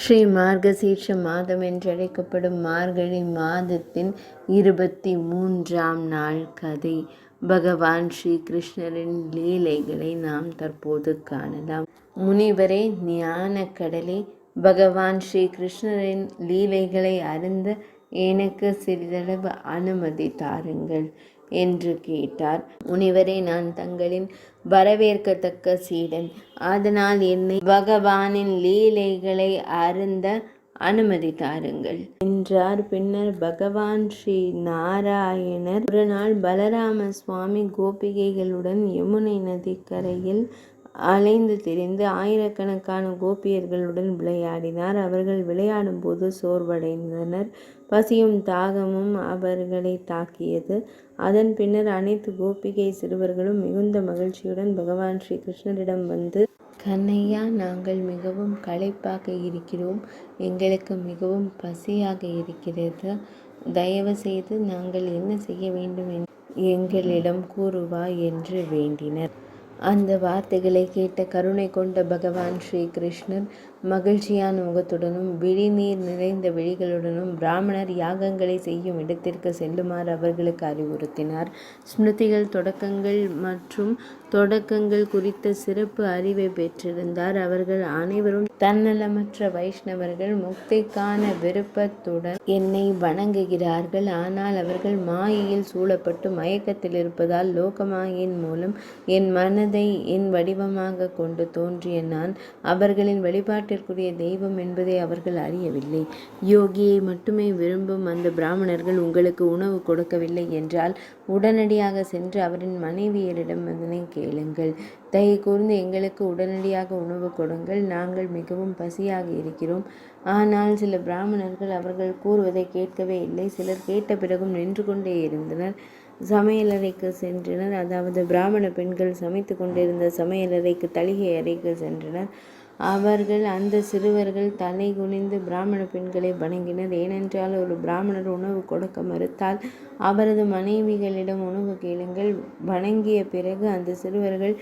ஸ்ரீ மார்கசீர்ஷ மாதம் என்றழைக்கப்படும் மார்கழி மாதத்தின் 23ஆம் நாள் கதை. பகவான் ஸ்ரீ கிருஷ்ணரின் லீலைகளை நாம் தற்போது காணலாம். முனிவரே, ஞானக் கடலே, பகவான் ஸ்ரீ கிருஷ்ணரின் லீலைகளை அருந்த எனக்கு சிறிதளவு அனுமதி தாருங்கள் என்று கேட்டார். முனிவரே, நான் தங்களின் வரவேற்கத்தக்க சீடன், அதனால் என்னை பகவானின் லீலைகளை அருந்த அனுமதி தாருங்கள் என்றார். பின்னர் பகவான் ஸ்ரீ நாராயணர் ஒரு நாள் பலராம சுவாமி கோபிகைகளுடன் யமுனை நதிக்கரையில் அலைந்து திரிந்து ஆயிரக்கணக்கான கோபியர்களுடன் விளையாடினார். அவர்கள் விளையாடும் போது சோர்வடைந்தனர். பசியும் தாகமும் அவர்களை தாக்கியது. அதன் பின்னர் அனைத்து கோபிகை சிறுவர்களும் மிகுந்த மகிழ்ச்சியுடன் பகவான் ஸ்ரீ கிருஷ்ணரிடம் வந்து, கண்ணையா, நாங்கள் மிகவும் களைப்பாக இருக்கிறோம், எங்களுக்கு மிகவும் பசியாக இருக்கிறது, தயவு செய்து நாங்கள் என்ன செய்ய வேண்டும் எங்களிடம் கூறுவாய் என்று வேண்டினர். அந்த வார்த்தைகளை கேட்ட கருணை கொண்ட பகவான் ஸ்ரீ கிருஷ்ணர் மகிழ்ச்சியான முகத்துடனும் விழிநீர் நிறைந்த விழிகளுடனும் பிராமணர் யாகங்களை செய்யும் இடத்திற்கு செல்லுமாறு அவர்களுக்கு அறிவுறுத்தினார். ஸ்மிருதிகள் தொடக்கங்கள் குறித்த சிறப்பு அறிவை பெற்றிருந்தார். அவர்கள் அனைவரும் தன்னலமற்ற வைஷ்ணவர்கள், முக்திக்கான விருப்பத்துடன் என்னை வணங்குகிறார்கள். ஆனால் அவர்கள் மாயையில் சூழப்பட்டு மயக்கத்தில் இருப்பதால் லோகமாயின் மூலம் என் மனதை என் வடிவமாக கொண்டு தோன்றிய நான் அவர்களின் வழிபாட்டிற்குரிய தெய்வம் என்பதை அவர்கள் அறியவில்லை. யோகியை மட்டுமே விரும்பும் அந்த பிராமணர்கள் உங்களுக்கு உணவு கொடுக்கவில்லை என்றால் உடனடியாக சென்று அவரின் மனைவியரிடம் அதனை கேளுங்கள். தயை கூர்ந்து எங்களுக்கு உடனடியாக உணவு கொடுங்கள், நாங்கள் மிகவும் பசியாக இருக்கிறோம். ஆனால் சில பிராமணர்கள் அவர்கள் கூறுவதை கேட்கவே இல்லை. சிலர் கேட்ட பிறகும் நின்று கொண்டே இருந்தனர். சமையலறைக்கு சென்றனர். அதாவது பிராமண பெண்கள் சமைத்து கொண்டிருந்த சமையலறைக்கு, தளிகை அறைக்கு சென்றனர். அவர்கள் அந்த சிறுவர்கள் தலை குனிந்து பிராமண பெண்களை வணங்கினர். ஏனென்றால் ஒரு பிராமணர் உணவு கொடுக்க மறுத்தால் அவரது மனைவிகளிடம் உணவு கேளுங்கள். வணங்கிய பிறகு அந்த சிறுவர்கள்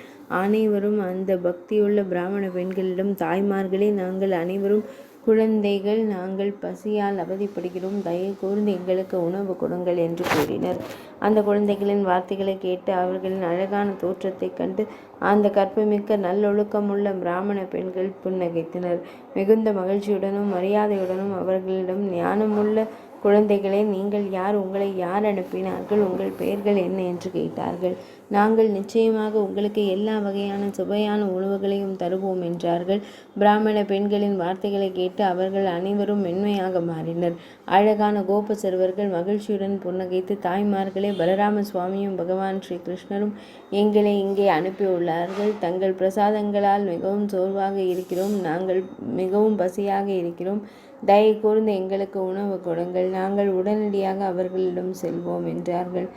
அனைவரும் அந்த பக்தியுள்ள பிராமண பெண்களிடம், தாய்மார்களே, நாங்கள் அனைவரும் குழந்தைகள், நாங்கள் பசியால் அவதிப்படுகிறோம், தயை கூர்ந்து எங்களுக்கு உணவு கொடுங்கள் என்று கூறினர். அந்த குழந்தைகளின் வார்த்தைகளை கேட்டு அவர்களின் அழகான தோற்றத்தை கண்டு அந்த கற்புமிக்க நல்லொழுக்கமுள்ள பிராமண பெண்கள் புன்னகைத்தனர். மிகுந்த மகிழ்ச்சியுடனும் மரியாதையுடனும் அவர்களிடம், ஞானமுள்ள குழந்தைகளே, நீங்கள் யார்? உங்களை யார் அனுப்பினார்கள்? உங்கள் பெயர்கள் என்ன என்று கேட்டார்கள். நாங்கள் நிச்சயமாக உங்களுக்கு எல்லா வகையான சுவையான உணவுகளையும் தருவோம் என்றார்கள். பிராமண பெண்களின் வார்த்தைகளை கேட்டு அவர்கள் அனைவரும் மென்மையாக மாறினர். அழகான கோப சிறுவர்கள் மகிழ்ச்சியுடன் புன்னகைத்து, தாய்மார்களே, பலராம சுவாமியும் பகவான் ஸ்ரீ கிருஷ்ணரும் எங்களை இங்கே அனுப்பியுள்ளார்கள். தங்கள் பிரசாதங்களால் மிகவும் சோர்வாக இருக்கிறோம், நாங்கள் மிகவும் பசியாக இருக்கிறோம், தயை கூர்ந்து எங்களுக்கு உணவு கொடுங்கள், நாங்கள் உடனடியாக அவர்களிடம் செல்வோம் என்றார்கள்.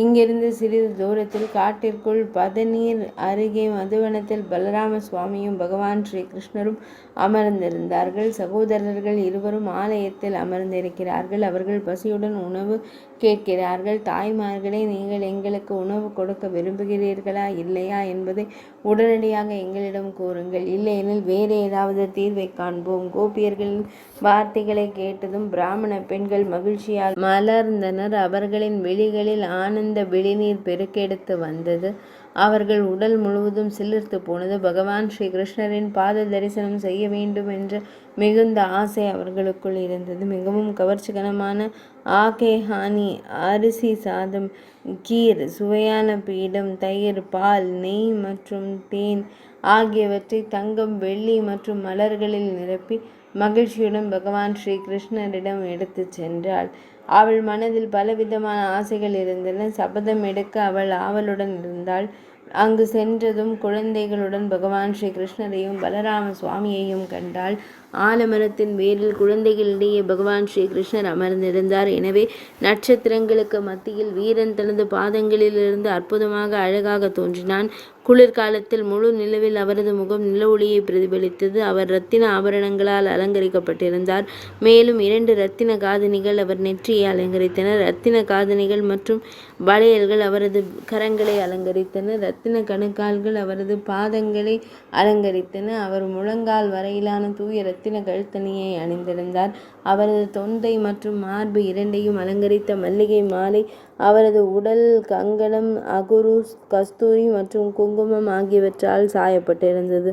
இங்கிருந்து சிறிது தூரத்தில் காட்டிற்குள் பதநீர் அருகே மதுவனத்தில் பலராம சுவாமியும் பகவான் ஸ்ரீ கிருஷ்ணரும் அமர்ந்திருந்தார்கள். சகோதரர்கள் இருவரும் ஆலயத்தில் அமர்ந்திருக்கிறார்கள். அவர்கள் பசியுடன் உணவு கேட்கிறார்கள். தாய்மார்களே, நீங்கள் எங்களுக்கு உணவு கொடுக்க விரும்புகிறீர்களா இல்லையா என்பதை உடனடியாக எங்களிடம் கூறுங்கள், இல்லையெனில் வேறு ஏதாவது தீர்வை காண்போம். கோபியர்களின் வார்த்தைகளை கேட்டதும் பிராமண பெண்கள் மகிழ்ச்சியால் மலர்ந்தனர். அவர்களின் விழிகளில் ஆனந்த விழிநீர் பெருக்கெடுத்து வந்தது. அவர்கள் உடல் முழுவதும் சிலிர்த்து போனது. பகவான் ஸ்ரீ கிருஷ்ணரின் பாத தரிசனம் செய்ய வேண்டும் என்ற மிகுந்த ஆசை அவர்களுக்குள் இருந்தது. மிகவும் கவர்ச்சிகரமான ஆகேஹானி, அரிசி சாதம், கீர், சுவையான பீடம், தயிர், பால், நெய் மற்றும் தேன் ஆகியவற்றை தங்கம், வெள்ளி மற்றும் மலர்களில் நிரப்பி மகிழ்ச்சியுடன் பகவான் ஸ்ரீ கிருஷ்ணரிடம் எடுத்து சென்றாள். அவள் மனதில் பலவிதமான ஆசைகள் இருந்தன. சபதம் எடுக்க அவள் ஆவலுடன் இருந்தாள். அங்கு சென்றதும் குழந்தைகளுடன் பகவான் ஸ்ரீ கிருஷ்ணரையும் பலராம சுவாமியையும் கண்டாள். ஆலமரத்தின் வேரில் குழந்தைகளிடையே பகவான் ஸ்ரீ கிருஷ்ணர் அமர்ந்திருந்தார். எனவே நட்சத்திரங்களுக்கு மத்தியில் வீரன் தனது பாதங்களிலிருந்து அற்புதமாக அழகாக தோன்றினான். குளிர்காலத்தில் முழு நிலவில் அவரது முகம் நில ஒளியை பிரதிபலித்தது. அவர் இரத்தின ஆபரணங்களால் அலங்கரிக்கப்பட்டிருந்தார். மேலும் 2 இரத்தின காதணிகள் அவர் நெற்றியை அலங்கரித்தனர். இரத்தின காதணிகள் மற்றும் வளையல்கள் அவரது கரங்களை அலங்கரித்தன. இரத்தின கணுக்கால்கள் அவரது பாதங்களை அலங்கரித்தன. அவர் முழங்கால் வரையிலான தூய இரத்தின கழுத்தணியை அணிந்திருந்தார். அவரது தொண்டை மற்றும் மார்பு இரண்டையும் அலங்கரித்த மல்லிகை மாலை அவரது உடல் கங்கணம், அகுரு, கஸ்தூரி மற்றும் குங்குமம் ஆகியவற்றால் சாயப்பட்டிருந்தது.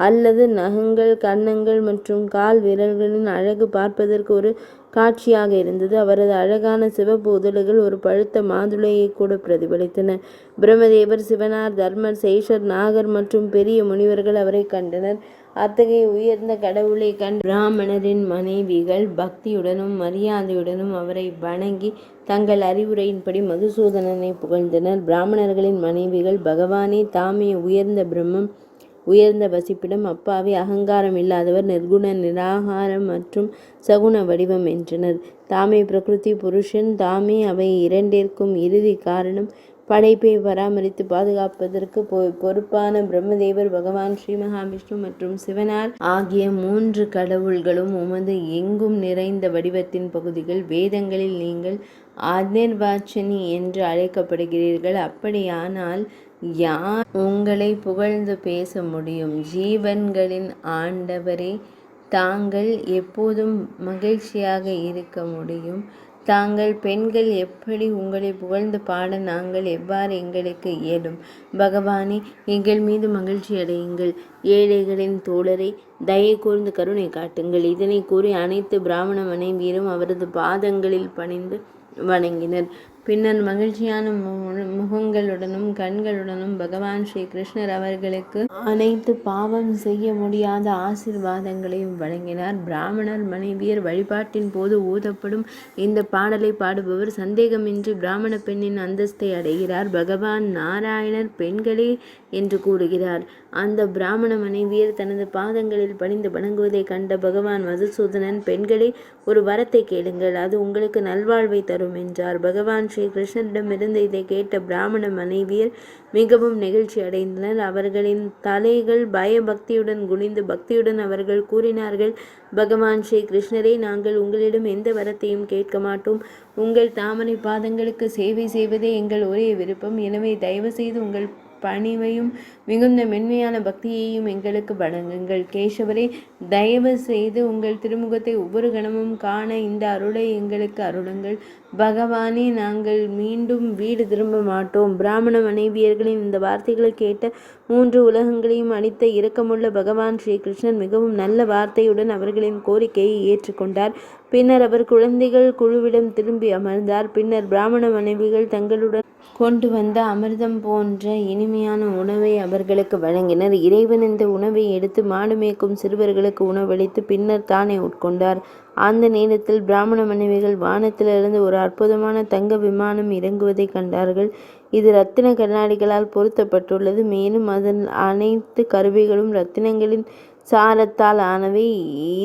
அல்லது நகங்கள், கன்னங்கள் மற்றும் கால் விரல்களின் அழகு பார்ப்பதற்கு ஒரு காட்சியாக இருந்தது. அவரது அழகான சிவப்பு உதடுகள் ஒரு பழுத்த மாதுளையை கூட பிரதிபலித்தன. பிரம்மதேவர், சிவனார், தர்மர், சேஷர், நாகர் மற்றும் பெரிய முனிவர்கள் அவரை கண்டனர். அத்தகைய உயர்ந்த கடவுளை கண்ட பிராமணரின் மனைவிகள் பக்தியுடனும் மரியாதையுடனும் அவரை வணங்கி தங்கள் அறிவுரையின்படி மதுசூதனனை புகழ்ந்தனர். பிராமணர்களின் மனைவிகள், பகவானே தாமே உயர்ந்த பிரம்மம், உயர்ந்த வசிப்பிடம், அப்பாவி, அகங்காரம் இல்லாதவர், நிர்குண, நிராகாரம் மற்றும் சகுன வடிவம் என்றனர். தாமே பிரகிருதி புருஷன், தாமே அவை இரண்டிற்கும் இறுதி காரணம், படைப்பை பராமரித்து பாதுகாப்பதற்கு பொறுப்பான பிரம்மதேவர், பகவான் ஸ்ரீ மகாவிஷ்ணு மற்றும் சிவனார் ஆகிய மூன்று கடவுள்களும் உமது எங்கும் நிறைந்த வடிவத்தின் பகுதிகள். வேதங்களில் நீங்கள் அனிர்வாச்சனி என்று அழைக்கப்படுகிறீர்கள். அப்படியானால் யார் உங்களை புகழ்ந்து பேச முடியும்? ஜீவன்களின் ஆண்டவரே, தாங்கள் எப்போதும் மகிழ்ச்சியாக இருக்க முடியும். தாங்கள் பெண்கள் எப்படி உங்களை புகழ்ந்து பாட நாங்கள் எவ்வாறு எங்களுக்கு இயலும்? பகவானே, எங்கள் மீது மகிழ்ச்சி அடையுங்கள். ஏழைகளின் தோழரை, தயை கூர்ந்து கருணை காட்டுங்கள். இதனை கூறி அனைத்து பிராமண மனைவியரும் அவரது பாதங்களில் பணிந்து வணங்கினர். பின்னர் மகிழ்ச்சியான முகங்களுடனும் கண்களுடனும் பகவான் ஸ்ரீ கிருஷ்ணர் அவர்களுக்கு அனைத்து பாவம் செய்ய முடியாத ஆசீர்வாதங்களையும் வழங்கினார். பிராமணர் மனைவியர் வழிபாட்டின் போது ஊதப்படும் இந்த பாடலை பாடுபவர் சந்தேகமின்றி பிராமண பெண்ணின் அந்தஸ்தை அடைகிறார். பகவான் நாராயணர் பெண்களே என்று கூறுகிறார். அந்த பிராமண மனைவியர் தனது பாதங்களில் பணிந்து வணங்குவதை கண்ட பகவான் மதுசூதனன், பெண்களே, ஒரு வரத்தை கேளுங்கள், அது உங்களுக்கு நல்வாழ்வை தரும் என்றார். பகவான் ஸ்ரீ கிருஷ்ணரிடமிருந்து இதை கேட்ட பிராமண மனைவியர் மிகவும் நெகிழ்ச்சி அடைந்தனர். அவர்களின் தலைகள் பயபக்தியுடன் குனிந்து பக்தியுடன் அவர்கள் கூறினார்கள், பகவான் ஸ்ரீ கிருஷ்ணரே, நாங்கள் உங்களிடம் எந்த வரத்தையும் கேட்க மாட்டோம். உங்கள் தாமரை பாதங்களுக்கு சேவை செய்வதே எங்கள் ஒரே விருப்பம். எனவே தயவு செய்து உங்கள் பணிவையும் மிகுந்த மென்மையான பக்தியையும் எங்களுக்கு வழங்குங்கள். கேசவரே, தயவு செய்து உங்கள் திருமுகத்தை ஒவ்வொரு கணமும் காண இந்த அருளை எங்களுக்கு அருளுங்கள். பகவானே, நாங்கள் மீண்டும் வீடு திரும்ப மாட்டோம். பிராமண மனைவியர்களின் இந்த வார்த்தைகளை கேட்ட மூன்று உலகங்களையும் அளித்த இரக்கமுள்ள பகவான் ஸ்ரீ கிருஷ்ணன் மிகவும் நல்ல வார்த்தையுடன் அவர்களின் கோரிக்கையை ஏற்றுக்கொண்டார். பின்னர் அவர் குழந்தைகள் குழுவிடம் திரும்பி அமர்ந்தார். பின்னர் பிராமண மனைவிகள் தங்களுடன் கொண்டு வந்த அமிர்தம் போன்ற இனிமையான உணவை அவர்களுக்கு வழங்கினர். இறைவன் இந்த உணவை எடுத்து மாடு மேய்க்கும் சிறுவர்களுக்கு உணவளித்து பின்னர் தானே உட்கொண்டார். அந்த நேரத்தில் பிராமண மனைவிகள் வானத்திலிருந்து ஒரு அற்புதமான தங்க விமானம் இறங்குவதை கண்டார்கள். இது இரத்தின கண்ணாடிகளால் பொருத்தப்பட்டுள்ளது. மேலும் அதன் அனைத்து கருவிகளும் இரத்தினங்களின் சாரத்தால் ஆனவை.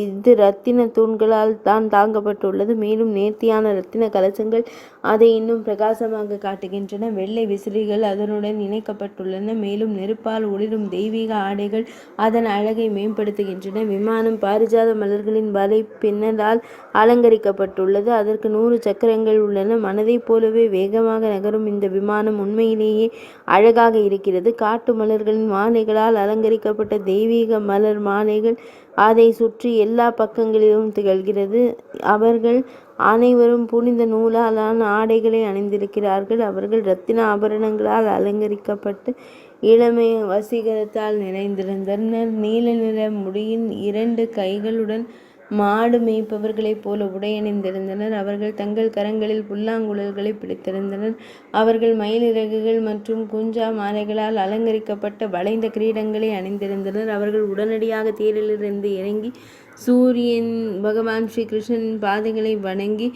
இது இரத்தின தூண்களால் தான் தாங்கப்பட்டுள்ளது. மேலும் நேர்த்தியான இரத்தின கலசங்கள் அதை இன்னும் பிரகாசமாக காட்டுகின்றன. வெள்ளை விசிறிகள் அதனுடன் இணைக்கப்பட்டுள்ளன. மேலும் நெருப்பால் ஒளிரும் தெய்வீக ஆடைகள் அதன் அழகை மேம்படுத்துகின்றன. விமானம் பாரிஜாத மலர்களின் வலை பின்னலால் அலங்கரிக்கப்பட்டுள்ளது. அதற்கு 100 சக்கரங்கள் உள்ளன. மனதைப் போலவே வேகமாக நகரும் இந்த விமானம் உண்மையிலேயே அழகாக இருக்கிறது. காட்டு மலர்களின் மாலைகளால் அலங்கரிக்கப்பட்ட தெய்வீக மலர் மாலைகள் அதை சுற்றி எல்லா பக்கங்களிலும் திகழ்கிறது. அவர்கள் அனைவரும் புனித நூலாலான ஆடைகளை அணிந்திருக்கிறார்கள். அவர்கள் இரத்தின ஆபரணங்களால் அலங்கரிக்கப்பட்டு இளமை வசீகரத்தால் நிறைந்திருந்தனர். நீல நிற முடியின் 2 கைகளுடன் மாடு மேய்ப்பவர்களைப் போல உடையணிந்திருந்தனர். அவர்கள் தங்கள் கரங்களில் புல்லாங்குழல்களை பிடித்திருந்தனர். அவர்கள் மயிலிறகுகள் மற்றும் குஞ்சா மாலைகளால் அலங்கரிக்கப்பட்ட வளைந்த கிரீடங்களை அணிந்திருந்தனர். அவர்கள் உடனடியாக தேரிலிருந்து இறங்கி சூரியன் பகவான் ஸ்ரீ கிருஷ்ணனின் பாதைகளை வணங்கி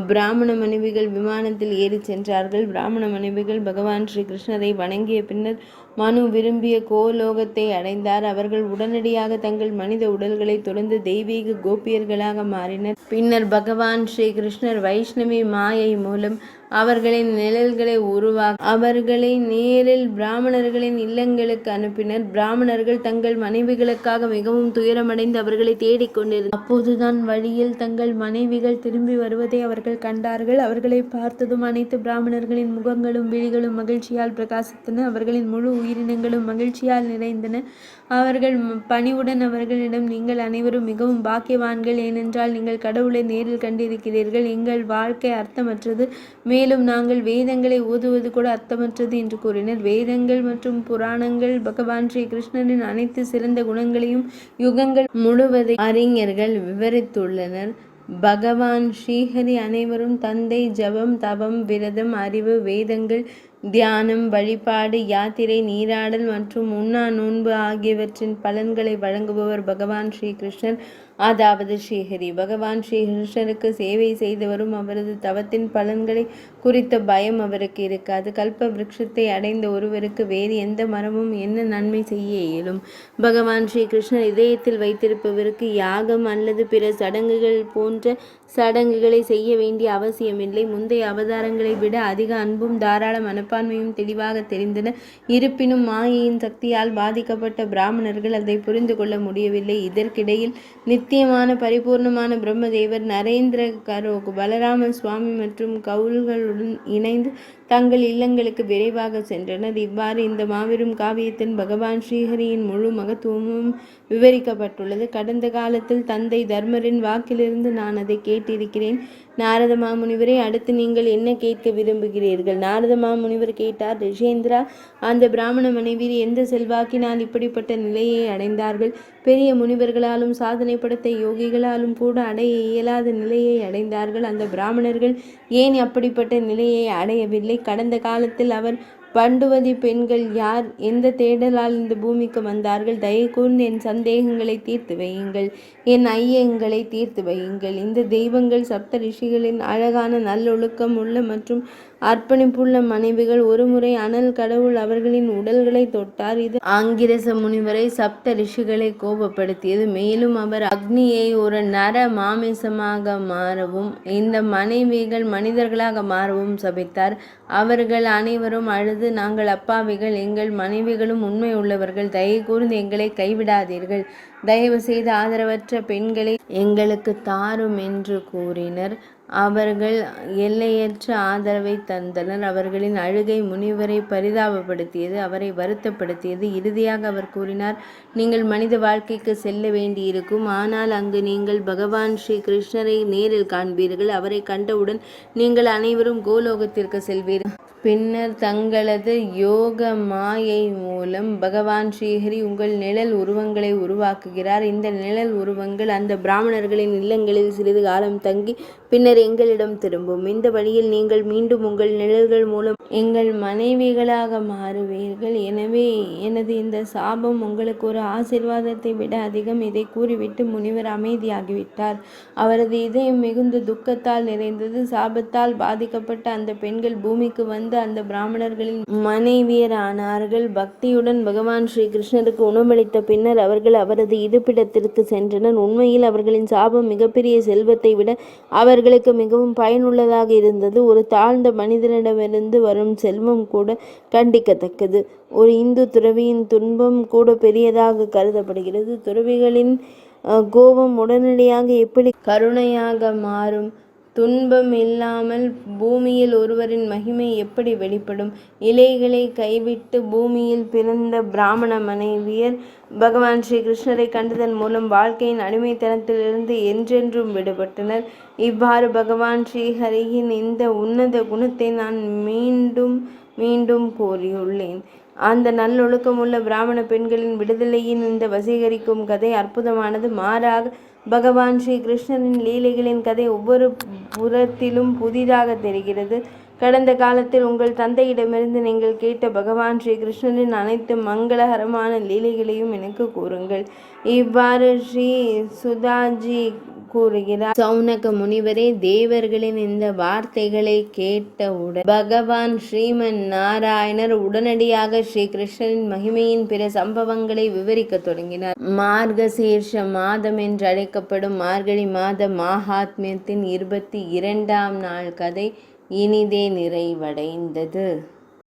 பிராமண மனைவிகள் விமானத்தில் ஏறி சென்றார்கள். பிராமண மனைவிகள் பகவான் ஸ்ரீ கிருஷ்ணரை வணங்கிய பின்னர் மனு விரும்பிய கோலோகத்தை அடைந்தார். அவர்கள் உடனடியாக தங்கள் மனித உடல்களை தொடர்ந்து தெய்வீக கோபியர்களாக மாறினர். பின்னர் பகவான் ஸ்ரீ கிருஷ்ணர் வைஷ்ணவி மாயை மூலம் அவர்களின் நிழல்களை உருவாக்கி அவர்களை நேரில் பிராமணர்களின் இல்லங்களுக்கு அனுப்பினர். பிராமணர்கள் தங்கள் மனைவிகளுக்காக மிகவும் துயரமடைந்து அவர்களை தேடிக்கொண்டிருந்தனர். அப்போதுதான் வழியில் தங்கள் மனைவிகள் திரும்பி வருவதை அவர்கள் கண்டார்கள். அவர்களை பார்த்ததும் அனைத்து பிராமணர்களின் முகங்களும் விழிகளும் மகிழ்ச்சியால் பிரகாசித்தன. அவர்களின் முழு உயிரினங்களும் மகிழ்ச்சியால் நிறைந்தன. அவர்கள் பணிவுடன் அவர்களிடம், நீங்கள் அனைவரும் மிகவும் பாக்கியவான்கள், ஏனென்றால் நீங்கள் கடவுளை நேரில் கண்டிருக்கிறீர்கள். எங்கள் வாழ்க்கை அர்த்தமற்றது, மேலும் நாங்கள் வேதங்களை ஓதுவது கூட அர்த்தமற்றது என்று கூறினர். வேதங்கள் மற்றும் புராணங்கள் பகவான் ஸ்ரீ கிருஷ்ணரின் அனைத்து சிறந்த குணங்களையும் யுகங்கள் முழுவதை அறிஞர்கள் விவரித்துள்ளனர். பகவான் ஸ்ரீஹரி அனைவரும் தந்தை, ஜபம், தவம், விரதம், அறிவு, வேதங்கள், தியானம், வழிபாடு, யாத்திரை, நீராடல் மற்றும் உண்ணா நோன்பு ஆகியவற்றின் பலன்களை வழங்குபவர் பகவான் ஸ்ரீ கிருஷ்ணர், அதாவது ஸ்ரீஹரி. பகவான் ஸ்ரீ கிருஷ்ணருக்கு சேவை செய்தவரும் அவரது தவத்தின் பலன்களை குறித்த பயம் அவருக்கு இருக்காது. கல்ப விருட்சத்தை அடைந்த ஒருவருக்கு வேறு எந்த மரமும் என்ன நன்மை செய்ய இயலும்? பகவான் ஸ்ரீ கிருஷ்ணர் இதயத்தில் வைத்திருப்பவருக்கு யாகம் அல்லது பிற சடங்குகள் போன்ற சடங்குகளை செய்ய வேண்டிய அவசியமில்லை. முந்தைய அவதாரங்களை விட அதிக அன்பும் தாராள மனப்பான்மையும் தெளிவாக தெரிந்தன. இருப்பினும் மாயையின் சக்தியால் பாதிக்கப்பட்ட பிராமணர்கள் அதை புரிந்து கொள்ள முடியவில்லை. இதற்கிடையில் நித்தியமான பரிபூர்ணமான பிரம்மதேவர், நரேந்திர கரோக், பலராம சுவாமி மற்றும் கவுல்களுடன் இணைந்து தங்கள் இல்லங்களுக்கு விரைவாக சென்றனர். இவ்வாறு இந்த மாபெரும் காவியத்தின் பகவான் ஸ்ரீஹரியின் முழு மகத்துவமும் விவரிக்கப்பட்டுள்ளது. கடந்த காலத்தில் தந்தை தர்மரின் வாக்கிலிருந்து நான் அதை கேட்டிருக்கிறேன். நாரத மாமுனிவரே, அடுத்து நீங்கள் என்ன கேட்க விரும்புகிறீர்கள்? நாரத மாமுனிவர் கேட்டார், ரிஷேந்திரா, அந்த பிராமண மனைவியர் எந்த செல்வாக்கினால் இப்படிப்பட்ட நிலையை அடைந்தார்கள்? பெரிய முனிவர்களாலும் சாதனை படுத்த யோகிகளாலும் கூட அடைய இயலாத நிலையை அடைந்தார்கள். அந்த பிராமணர்கள் ஏன் அப்படிப்பட்ட நிலையை அடையவில்லை? கடந்த காலத்தில் அவர் பண்டுவதி பெண்கள் யார்? எந்த தேடலால் இந்த பூமிக்கு வந்தார்கள்? தயை கூர்ந்து என் சந்தேகங்களை தீர்த்து வையுங்கள், என் ஐயங்களை தீர்த்து வையுங்கள். இந்த தெய்வங்கள் சப்த ரிஷிகளின் அழகான நல்லொழுக்கம் உள்ள மற்றும் அர்ப்பணிப்புள்ள மனைவிகள். ஒருமுறை அனல் கடவுள் அவர்களின் உடல்களை தொட்டார். இது ஆங்கிரச முனிவரை சப்த ரிஷிகளை கோபப்படுத்தியது. மேலும் அவர் அக்னியை ஒரு நர மாமிசமாக மாறவும் இந்த மனைவிகள் மனிதர்களாக மாறவும் சபித்தார். அவர்கள் அனைவரும் அழுது, நாங்கள் அப்பாவிகள், எங்கள் மனைவிகளும் உண்மை உள்ளவர்கள், தயை கூர்ந்து எங்களை கைவிடாதீர்கள், தயவு செய்து ஆதரவற்ற பெண்களை எங்களுக்கு தாரும் என்று கூறினர். அவர்கள் எல்லையற்ற ஆதரவை தந்தனர். அவர்களின் அழுகை முனிவரை பரிதாபப்படுத்தியது, அவரை வருத்தப்படுத்தியது. இறுதியாக அவர் கூறினார், நீங்கள் மனித வாழ்க்கைக்கு செல்ல வேண்டியிருக்கும், ஆனால் அங்கு நீங்கள் பகவான் ஸ்ரீ கிருஷ்ணரை நேரில் காண்பீர்கள். அவரை கண்டவுடன் நீங்கள் அனைவரும் கோலோகத்திற்கு செல்வீர்கள். பின்னர் தங்களது யோக மாயை மூலம் பகவான் ஸ்ரீஹரி உங்கள் நிழல் உருவங்களை உருவாக்குகிறார். இந்த நிழல் உருவங்கள் அந்த பிராமணர்களின் இல்லங்களில் சிறிது காலம் தங்கி பின்னர் எங்களிடம் திரும்பும். இந்த வழியில் நீங்கள் மீண்டும் உங்கள் நிழல்கள் மூலம் எங்கள் மனைவிகளாக மாறுவீர்கள். எனவே எனது இந்த சாபம் உங்களுக்கு ஒரு ஆசீர்வாதத்தை விட அதிகம். இதை கூறிவிட்டு முனிவர் அமைதியாகிவிட்டார். அவரது இதயம் மிகுந்த துக்கத்தால் நிறைந்தது. சாபத்தால் பாதிக்கப்பட்ட அந்த பெண்கள் பூமிக்கு வந்து அந்த பிராமணர்களின் மனைவியர் ஆனார்கள். பக்தியுடன் பகவான் ஸ்ரீ கிருஷ்ணருக்கு உணவளித்த பின்னர் அவர்கள் அவரது இருப்பிடத்திற்கு சென்றனர். உண்மையில் அவர்களின் சாபம் மிகப்பெரிய செல்வத்தை விட அவர்களுக்கு மிகவும் பயனுள்ளதாக இருந்தது. ஒரு தாழ்ந்த மனிதனிடமிருந்து வரும் செல்வம் கூட கண்டிக்கத்தக்கது. ஒரு இந்து துறவியின் துன்பம் கூட பெரியதாக கருதப்படுகிறது. துறவிகளின் கோபம் உடனடியாக எப்படி கருணையாக மாறும்? துன்பம் இல்லாமல் பூமியில் ஒருவரின் மகிமை எப்படி வெளிப்படும்? இலைகளை கைவிட்டு பூமியில் பிறந்த பிராமண மனைவியர் பகவான் ஸ்ரீ கிருஷ்ணரை கண்டதன் மூலம் வாழ்க்கையின் அடிமைத்தனத்திலிருந்து என்றென்றும் விடுபட்டனர். இவ்வாறு பகவான் ஸ்ரீஹரியின் இந்த உன்னத குணத்தை நான் மீண்டும் மீண்டும் கூறியுள்ளேன். அந்த நல்லொழுக்கமுள்ள பிராமண பெண்களின் விடுதலையின் இந்த வசீகரிக்கும் கதை அற்புதமானது. மாறாக பகவான் ஸ்ரீ கிருஷ்ணரின் லீலைகளின் கதை ஒவ்வொரு புறத்திலும் புதிதாக தெரிகிறது. கடந்த காலத்தில் உங்கள் தந்தையிடமிருந்து நீங்கள் கேட்ட பகவான் ஸ்ரீ கிருஷ்ணரின் அனைத்து மங்களகரமான லீலைகளையும் எனக்கு கூறுங்கள். இவ்வாறு ஸ்ரீ சுதாஜி கூறுகிறார். சௌனக முனிவரே, தேவர்களின் இந்த வார்த்தைகளை கேட்டவுடன் பகவான் ஸ்ரீமன் நாராயணர் உடனடியாக ஸ்ரீ கிருஷ்ணரின் மகிமையின் பிற சம்பவங்களை விவரிக்க தொடங்கினார். மார்கசீர்ஷ மாதம் என்று அழைக்கப்படும் மார்கழி மாத மாஹாத்மியத்தின் 22ஆம் நாள் கதை இனிதே நிறைவடைந்தது.